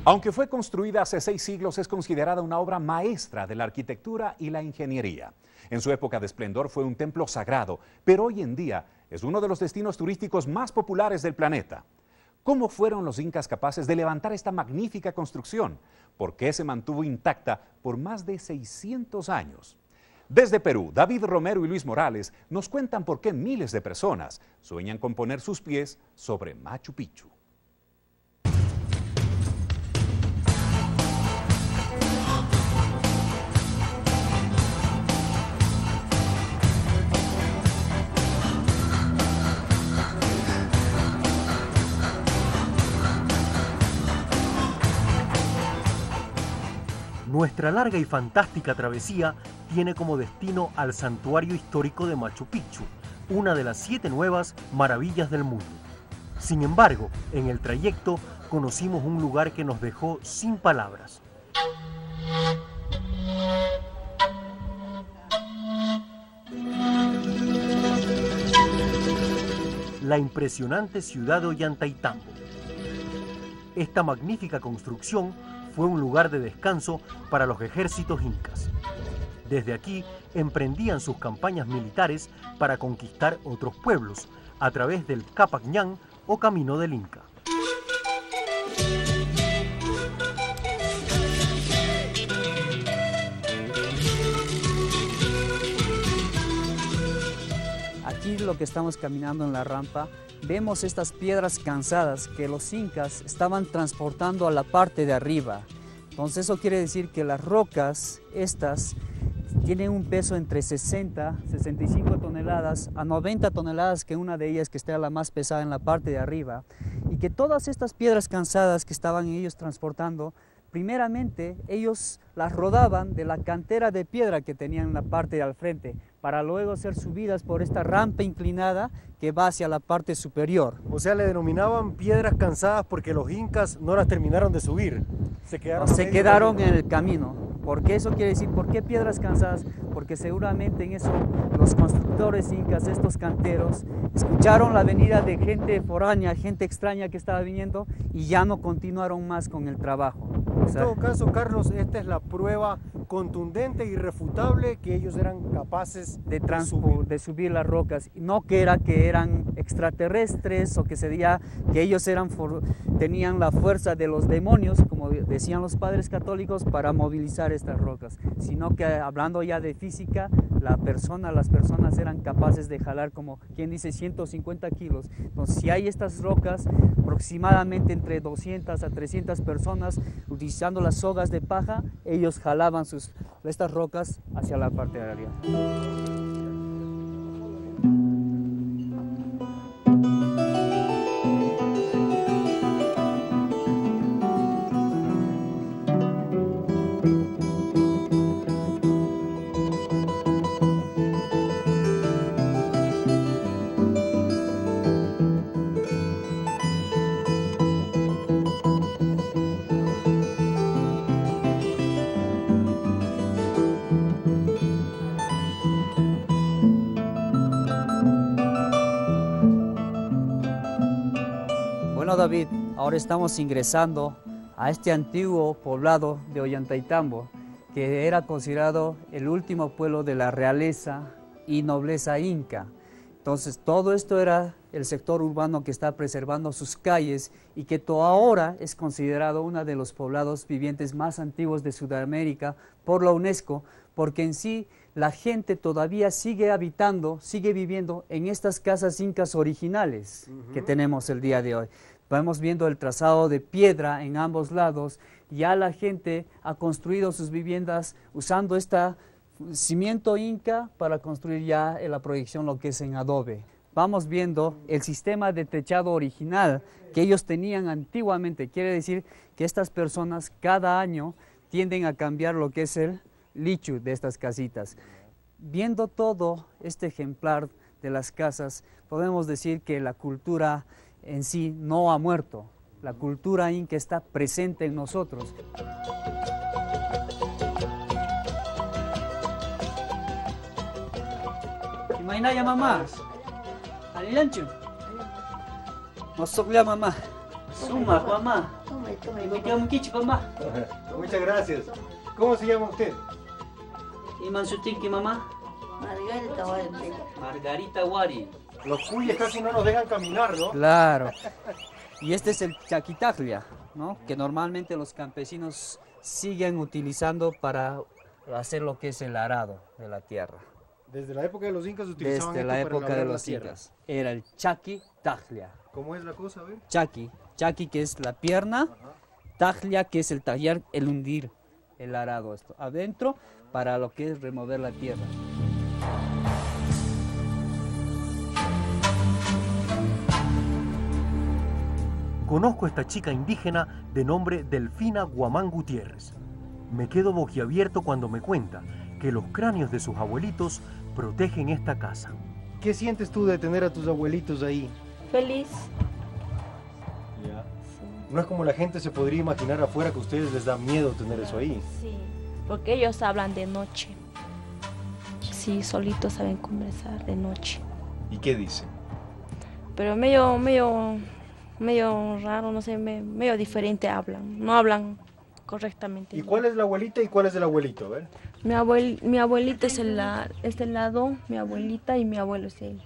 Aunque fue construida hace 6 siglos, es considerada una obra maestra de la arquitectura y la ingeniería. En su época de esplendor fue un templo sagrado, pero hoy en día es uno de los destinos turísticos más populares del planeta. ¿Cómo fueron los incas capaces de levantar esta magnífica construcción? ¿Por qué se mantuvo intacta por más de 600 años? Desde Perú, David Romero y Luis Morales nos cuentan por qué miles de personas sueñan con poner sus pies sobre Machu Picchu. Nuestra larga y fantástica travesía tiene como destino al santuario histórico de Machu Picchu, una de las 7 nuevas maravillas del mundo. Sin embargo, en el trayecto conocimos un lugar que nos dejó sin palabras. La impresionante ciudad de Ollantaytambo. Esta magnífica construcción fue un lugar de descanso para los ejércitos incas. Desde aquí emprendían sus campañas militares para conquistar otros pueblos a través del Capac Ñán o Camino del Inca. Aquí lo que estamos caminando en la rampa, vemos estas piedras cansadas que los incas estaban transportando a la parte de arriba. Entonces eso quiere decir que las rocas estas tienen un peso entre 65 toneladas a 90 toneladas, que una de ellas que esté la más pesada en la parte de arriba, y que todas estas piedras cansadas que estaban ellos transportando, primeramente ellos las rodaban de la cantera de piedra que tenían en la parte de al frente, para luego ser subidas por esta rampa inclinada que va hacia la parte superior. O sea, le denominaban piedras cansadas porque los incas no las terminaron de subir. Se quedaron en el camino. ¿Por qué eso quiere decir? ¿Por qué piedras cansadas? Porque seguramente en eso los constructores incas, estos canteros, escucharon la venida de gente foránea, gente extraña que estaba viniendo y ya no continuaron más con el trabajo. En todo caso, Carlos, esta es la prueba contundente e irrefutable que ellos eran capaces de subir las rocas. No que eran extraterrestres o que se diga que ellos tenían la fuerza de los demonios, como decían los padres católicos, para movilizar estas rocas, sino que hablando ya de física, las personas eran capaces de jalar, como quien dice, 150 kilos. Entonces, si hay estas rocas, aproximadamente entre 200 a 300 personas, utilizando las sogas de paja, ellos jalaban estas rocas hacia la parte de arriba. Bueno, David, ahora estamos ingresando a este antiguo poblado de Ollantaytambo, que era considerado el último pueblo de la realeza y nobleza inca. Entonces, todo esto era el sector urbano que está preservando sus calles y que ahora es considerado uno de los poblados vivientes más antiguos de Sudamérica por la UNESCO, porque en sí la gente todavía sigue viviendo en estas casas incas originales que tenemos el día de hoy. Vamos viendo el trazado de piedra en ambos lados. Ya la gente ha construido sus viviendas usando este cimiento inca para construir ya en la proyección lo que es en adobe. Vamos viendo el sistema de techado original que ellos tenían antiguamente. Quiere decir que estas personas cada año tienden a cambiar lo que es el lichu de estas casitas. Viendo todo este ejemplar de las casas, podemos decir que la cultura en sí no ha muerto. La cultura inca está presente en nosotros. Imaginaya mamá, alilancho, masokla mamá. Suma, mamá. Muchas gracias. ¿Cómo se llama usted? Iman Sutinki, mamá. Margarita Wari. Los cuyes casi no nos dejan caminar, ¿no? Claro. Y este es el chaquitaglia, ¿no? Que normalmente los campesinos siguen utilizando para hacer lo que es el arado de la tierra. Desde la época de los incas utilizaban Desde esto la para época labrar de la los tierra. incas. Era el chaquitaglia. ¿Cómo es la cosa? A ver. Chaqui que es la pierna, taglia que es el tallar, el hundir, el arado, esto adentro para lo que es remover la tierra. Conozco a esta chica indígena de nombre Delfina Guamán Gutiérrez. Me quedo boquiabierto cuando me cuenta que los cráneos de sus abuelitos protegen esta casa. ¿Qué sientes tú de tener a tus abuelitos ahí? Feliz. Ya. No es como la gente se podría imaginar afuera que a ustedes les da miedo tener eso ahí. Sí, porque ellos hablan de noche. Sí, solitos saben conversar de noche. ¿Y qué dicen? Pero medio raro, no sé, medio diferente hablan. No hablan correctamente. ¿Y cuál es la abuelita y cuál es el abuelito? A ver. Mi abuelita es el lado, mi abuelita y mi abuelo es él.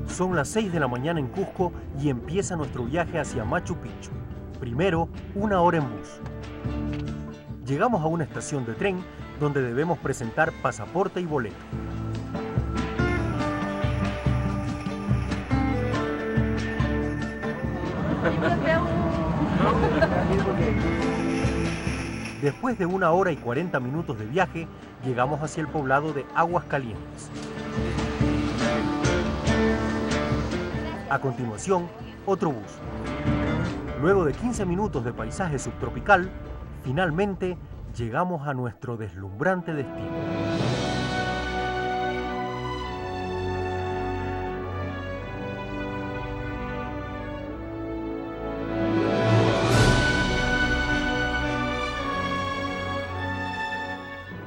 Son las 6 de la mañana en Cusco y empieza nuestro viaje hacia Machu Picchu. Primero, 1 hora en bus. Llegamos a una estación de tren donde debemos presentar pasaporte y boleto. Después de 1 hora y 40 minutos de viaje, llegamos hacia el poblado de Aguascalientes. A continuación, otro bus. Luego de 15 minutos de paisaje subtropical, finalmente llegamos a nuestro deslumbrante destino.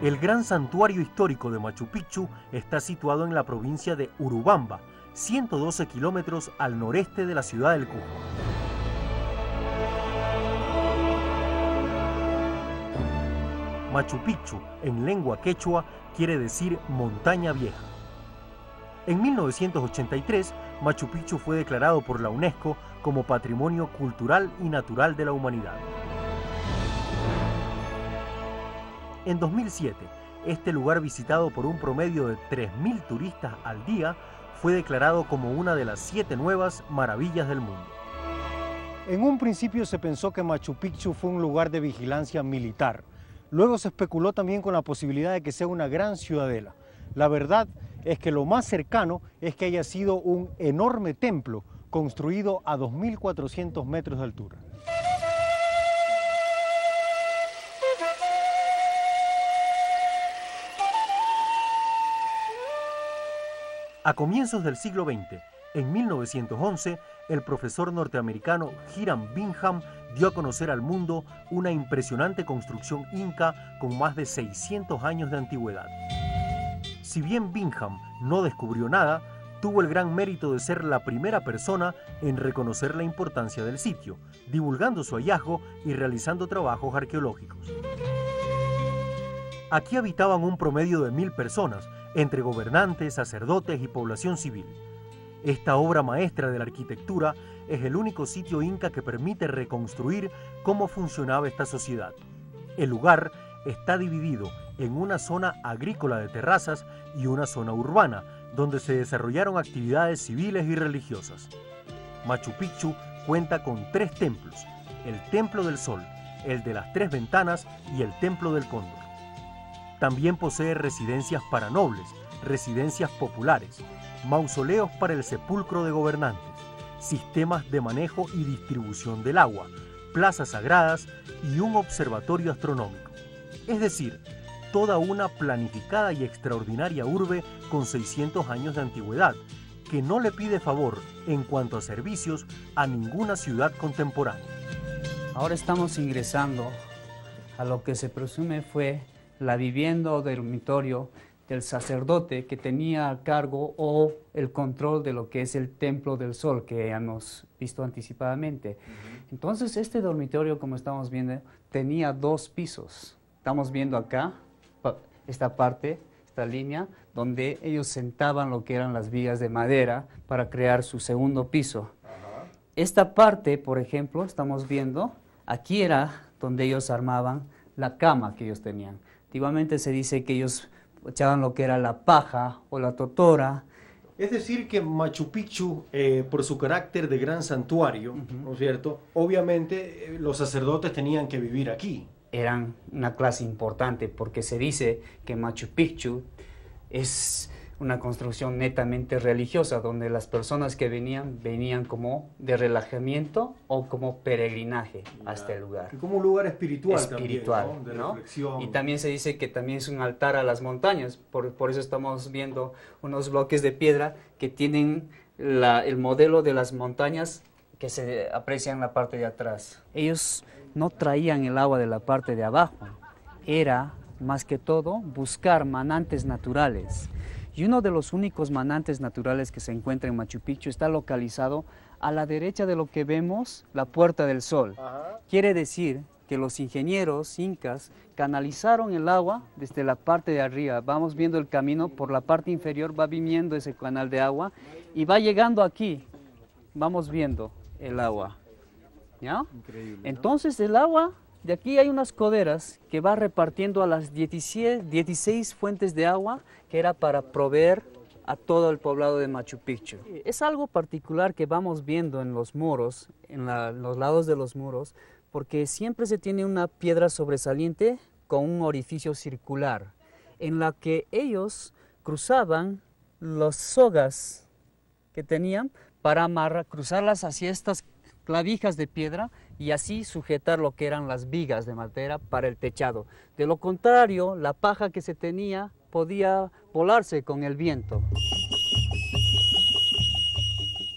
El gran santuario histórico de Machu Picchu está situado en la provincia de Urubamba, 112 kilómetros al noreste de la ciudad del Cusco. Machu Picchu, en lengua quechua, quiere decir montaña vieja. En 1983, Machu Picchu fue declarado por la UNESCO como Patrimonio Cultural y Natural de la Humanidad. En 2007, este lugar visitado por un promedio de 3.000 turistas al día fue declarado como una de las 7 nuevas maravillas del mundo. En un principio se pensó que Machu Picchu fue un lugar de vigilancia militar. Luego se especuló también con la posibilidad de que sea una gran ciudadela. La verdad es que lo más cercano es que haya sido un enorme templo construido a 2.400 metros de altura. A comienzos del siglo XX, en 1911, el profesor norteamericano Hiram Bingham dio a conocer al mundo una impresionante construcción inca con más de 600 años de antigüedad. Si bien Bingham no descubrió nada, tuvo el gran mérito de ser la primera persona en reconocer la importancia del sitio, divulgando su hallazgo y realizando trabajos arqueológicos. Aquí habitaban un promedio de 1.000 personas, entre gobernantes, sacerdotes y población civil. Esta obra maestra de la arquitectura es el único sitio inca que permite reconstruir cómo funcionaba esta sociedad. El lugar está dividido en una zona agrícola de terrazas y una zona urbana, donde se desarrollaron actividades civiles y religiosas. Machu Picchu cuenta con 3 templos: el Templo del Sol, el de las 3 Ventanas y el Templo del Cóndor. También posee residencias para nobles, residencias populares, mausoleos para el sepulcro de gobernantes, sistemas de manejo y distribución del agua, plazas sagradas y un observatorio astronómico. Es decir, toda una planificada y extraordinaria urbe con 600 años de antigüedad, que no le pide favor en cuanto a servicios a ninguna ciudad contemporánea. Ahora estamos ingresando a lo que se presume fue la vivienda o dormitorio del sacerdote que tenía a cargo o el control de lo que es el templo del sol que hemos visto anticipadamente. Entonces este dormitorio, como estamos viendo, tenía 2 pisos. Estamos viendo acá esta parte, esta línea, donde ellos sentaban lo que eran las vigas de madera para crear su segundo piso. Esta parte, por ejemplo, estamos viendo, aquí era donde ellos armaban la cama que ellos tenían. Antiguamente se dice que ellos echaban lo que era la paja o la totora. Es decir, que Machu Picchu, por su carácter de gran santuario, ¿no es cierto? Obviamente los sacerdotes tenían que vivir aquí. Eran una clase importante porque se dice que Machu Picchu es una construcción netamente religiosa, donde las personas que venían como de relajamiento o como peregrinaje a este lugar. Y como un lugar espiritual, espiritual, también, ¿no? De reflexión. Y también se dice que también es un altar a las montañas, por eso estamos viendo unos bloques de piedra que tienen el modelo de las montañas que se aprecian en la parte de atrás. Ellos no traían el agua de la parte de abajo, era más que todo buscar manantes naturales. Y uno de los únicos manantes naturales que se encuentra en Machu Picchu está localizado a la derecha de lo que vemos, la Puerta del Sol. Quiere decir que los ingenieros incas canalizaron el agua desde la parte de arriba. Vamos viendo el camino, por la parte inferior va viniendo ese canal de agua y va llegando aquí. Vamos viendo el agua. ¿Ya? Increíble, ¿no? Entonces el agua, de aquí hay unas coderas que va repartiendo a las 16 fuentes de agua que era para proveer a todo el poblado de Machu Picchu. Es algo particular que vamos viendo en los muros, en los lados de los muros, porque siempre se tiene una piedra sobresaliente con un orificio circular, en la que ellos cruzaban las sogas que tenían para cruzarlas hacia estas clavijas de piedra y así sujetar lo que eran las vigas de madera para el techado. De lo contrario, la paja que se tenía podía volarse con el viento.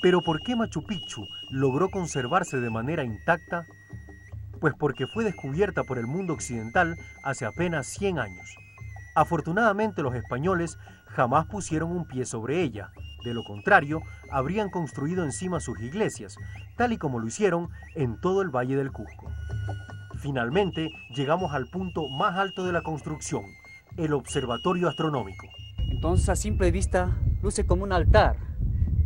Pero ¿por qué Machu Picchu logró conservarse de manera intacta? Pues porque fue descubierta por el mundo occidental hace apenas 100 años. Afortunadamente los españoles jamás pusieron un pie sobre ella. De lo contrario, habrían construido encima sus iglesias, tal y como lo hicieron en todo el Valle del Cusco. Finalmente, llegamos al punto más alto de la construcción, el observatorio astronómico. Entonces, a simple vista, luce como un altar,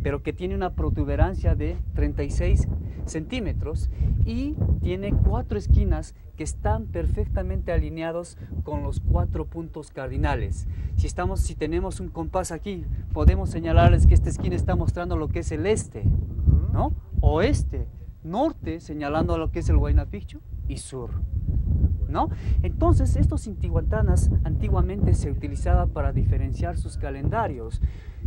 pero que tiene una protuberancia de 36 centímetros y tiene 4 esquinas que están perfectamente alineados con los 4 puntos cardinales. Si tenemos un compás aquí, podemos señalarles que esta esquina está mostrando lo que es el este, ¿no? Oeste, norte, señalando lo que es el Huayna Picchu, y sur, ¿no? Entonces, estos intihuatanas antiguamente se utilizaban para diferenciar sus calendarios,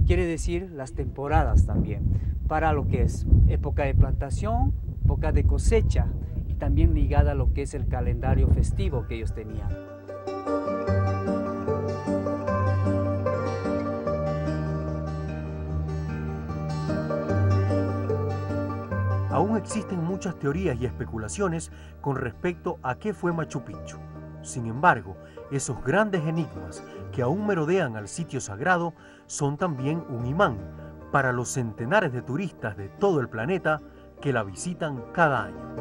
quiere decir las temporadas también, para lo que es época de plantación, época de cosecha, y también ligada a lo que es el calendario festivo que ellos tenían. Aún existen muchas teorías y especulaciones con respecto a qué fue Machu Picchu. Sin embargo, esos grandes enigmas que aún merodean al sitio sagrado son también un imán para los centenares de turistas de todo el planeta que la visitan cada año.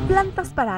Plantas para